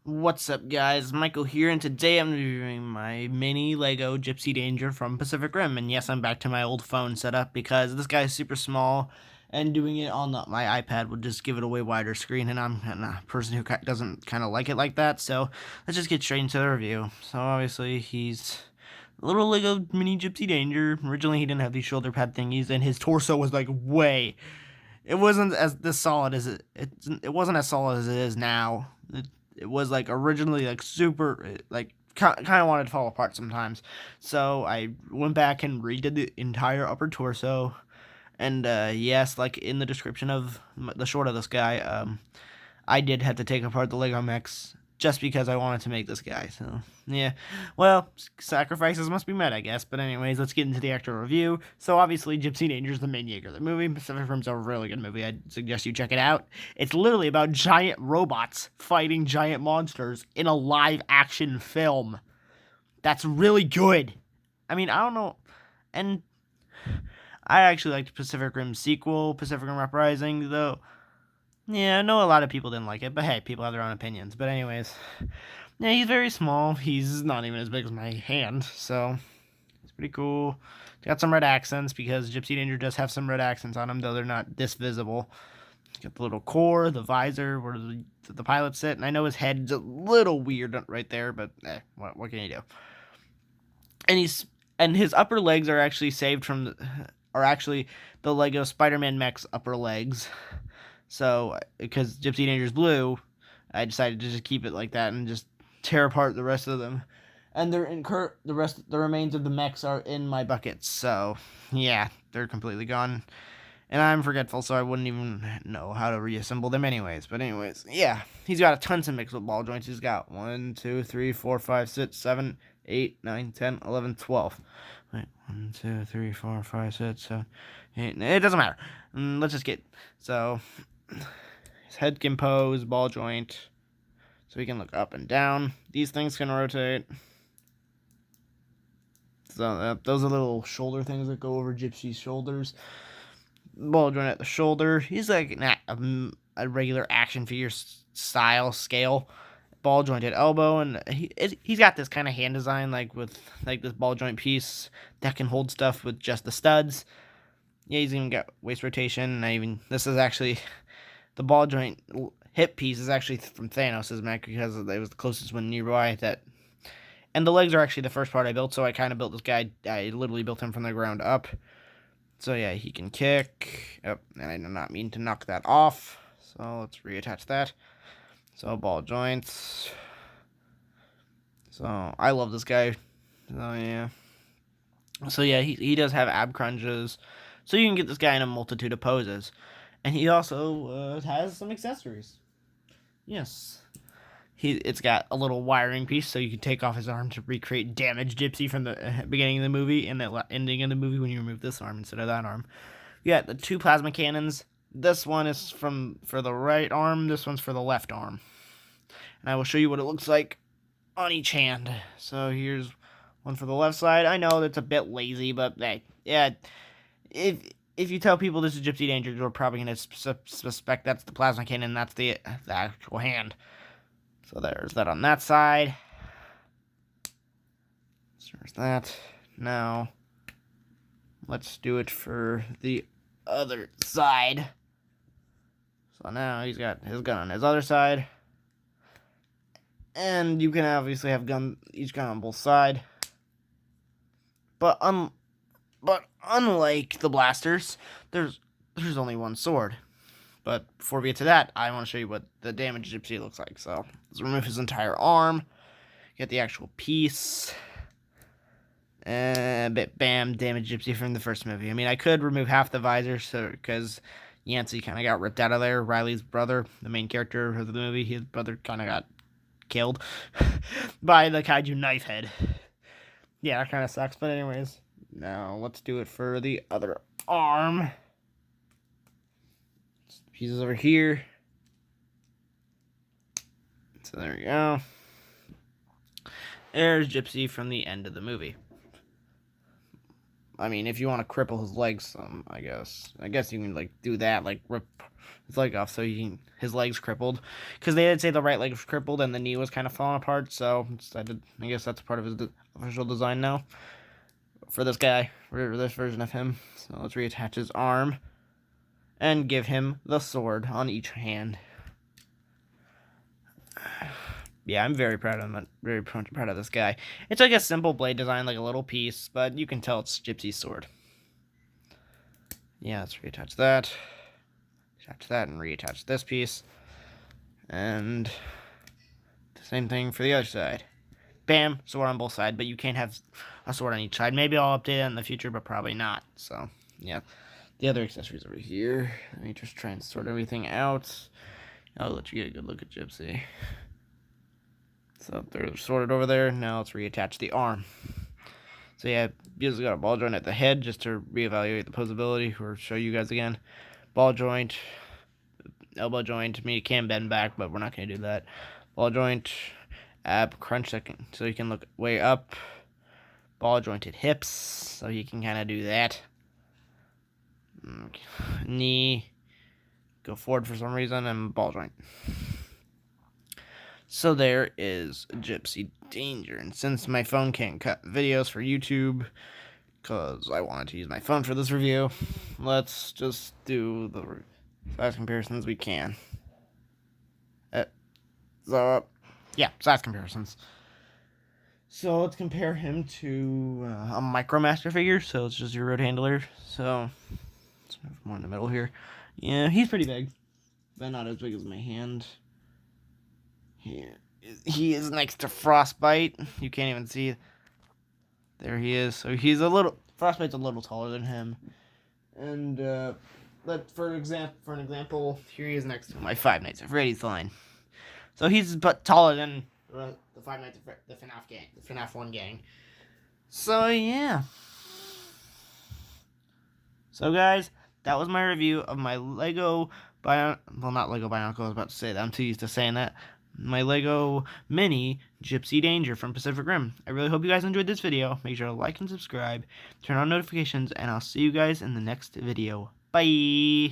What's up, guys? Michael here, and today I'm reviewing my mini Lego Gypsy Danger from Pacific Rim. And yes, I'm back to my old phone setup because this guy is super small, and doing it on my iPad would just give it a way wider screen, and I'm a person who doesn't kind of like it like that. So let's just get straight into the review. So obviously he's a little Lego mini Gypsy Danger. Originally he didn't have these shoulder pad thingies, and his torso was like way. It wasn't as this solid as it wasn't as solid as it is now. It was like originally like super like kind of wanted to fall apart sometimes. So I went back and redid the entire upper torso. And yes, like in the description of the short of this guy, I did have to take apart the Lego mechs just because I wanted to make this guy. So yeah, well, sacrifices must be met, I guess. But anyways, let's get into the actual review. So obviously, Gypsy Danger is the main Jaeger of the movie. Pacific Rim's a really good movie. I'd suggest you check it out. It's literally about giant robots fighting giant monsters in a live action film. That's really good. I mean, I don't know, and I actually liked Pacific Rim's sequel, Pacific Rim Uprising, though. Yeah, I know a lot of people didn't like it, but hey, people have their own opinions. But anyways, yeah, he's very small. He's not even as big as my hand, so it's pretty cool. Got some red accents because Gypsy Danger does have some red accents on him, though they're not this visible. Got the little core, the visor, where the pilots sit, and I know his head's a little weird right there, but what can you do? And his upper legs are actually saved from are actually the Lego Spider-Man mech's upper legs. So, because Gypsy Danger's blue, I decided to just keep it like that and just tear apart the rest of them. And the remains of the mechs are in my buckets. So, yeah, they're completely gone. And I'm forgetful, so I wouldn't even know how to reassemble them anyways. But anyways, yeah, he's got a tons of mixed with ball joints. He's got 1, 2, 3, 4, 5, 6, 7, 8, 9, 10, 11, 12. Wait, 1, 2, 3, 4, 5, 6, 7, 8. It doesn't matter. Let's just get so his head can pose, ball joint, so he can look up and down. These things can rotate. So those are little shoulder things that go over Gypsy's shoulders. Ball joint at the shoulder. He's like a regular action figure style scale. Ball joint at elbow, and he's got this kind of hand design, like with like this ball joint piece that can hold stuff with just the studs. Yeah, he's even got waist rotation. This is actually the ball joint hip piece is actually from Thanos' mech because it was the closest one nearby. And the legs are actually the first part I built, so I kind of built this guy. I literally built him from the ground up. So yeah, he can kick. Oh, and I did not mean to knock that off. So let's reattach that. So ball joints. So I love this guy. So yeah. So yeah, he does have ab crunches. So you can get this guy in a multitude of poses. And he also has some accessories. Yes. It's got a little wiring piece, so you can take off his arm to recreate damaged Gypsy from the beginning of the movie and the ending of the movie when you remove this arm instead of that arm. You got the 2 plasma cannons. This one is for the right arm. This one's for the left arm. And I will show you what it looks like on each hand. So here's one for the left side. I know that's a bit lazy, but hey, yeah. If you tell people this is Gypsy Danger, they're probably going to suspect that's the plasma cannon. That's the actual hand. So there's that on that side. So there's that. Now, let's do it for the other side. So now he's got his gun on his other side. And you can obviously have each gun on both sides. But unlike the blasters, there's only one sword. But before we get to that, I want to show you what the damaged Gypsy looks like. So let's remove his entire arm. Get the actual piece. Bam, damaged Gypsy from the first movie. I mean, I could remove half the visor, because Yancey kind of got ripped out of there. Riley's brother, the main character of the movie, his brother kind of got killed by the kaiju knife head. Yeah, that kind of sucks. But anyways, now let's do it for the other arm. Pieces over here. So there we go. There's Gypsy from the end of the movie. I mean, if you want to cripple his legs some, I guess you can like do that, like rip his leg off so his legs crippled, because they did say the right leg was crippled and the knee was kind of falling apart. So I guess that's part of his official design now for this guy, for this version of him. So let's reattach his arm and give him the sword on each hand. Yeah, I'm very proud of him. Very proud of this guy. It's like a simple blade design, like a little piece, but you can tell it's Gipsy's sword. Yeah, let's reattach that. Attach that and reattach this piece. And the same thing for the other side. Bam, sword on both sides, but you can't have a sword on each side. Maybe I'll update it in the future, but probably not. So, yeah. The other accessories over here. Let me just try and sort everything out. I'll let you get a good look at Gipsy. So they're sorted over there. Now let's reattach the arm. So yeah, just got a ball joint at the head just to reevaluate the posability or show you guys again. Ball joint, elbow joint. I mean, you can bend back, but we're not going to do that. Ball joint, ab crunch second, so you can look way up. Ball jointed hips, so you can kind of do that. Knee, go forward for some reason, and ball joint. So there is Gipsy Danger, and since my phone can't cut videos for YouTube, because I wanted to use my phone for this review, let's just do the size comparisons we can. Size comparisons. So let's compare him to a Micromaster figure, so it's just your road handler. So let's move more in the middle here. Yeah, he's pretty big, but not as big as my hand. He is next to Frostbite. You can't even see. There he is. So he's Frostbite's a little taller than him. And for an example, here he is next to my Five Nights at Freddy's line. So he's taller than the Five Nights at the FNAF gang, the FNAF 1 gang. So yeah. So guys, that was my review of my Lego not Lego Bionicle, I was about to say that. I'm too used to saying that. My Lego Mini Gipsy Danger from Pacific Rim. I really hope you guys enjoyed this video. Make sure to like and subscribe, turn on notifications, and I'll see you guys in the next video. Bye!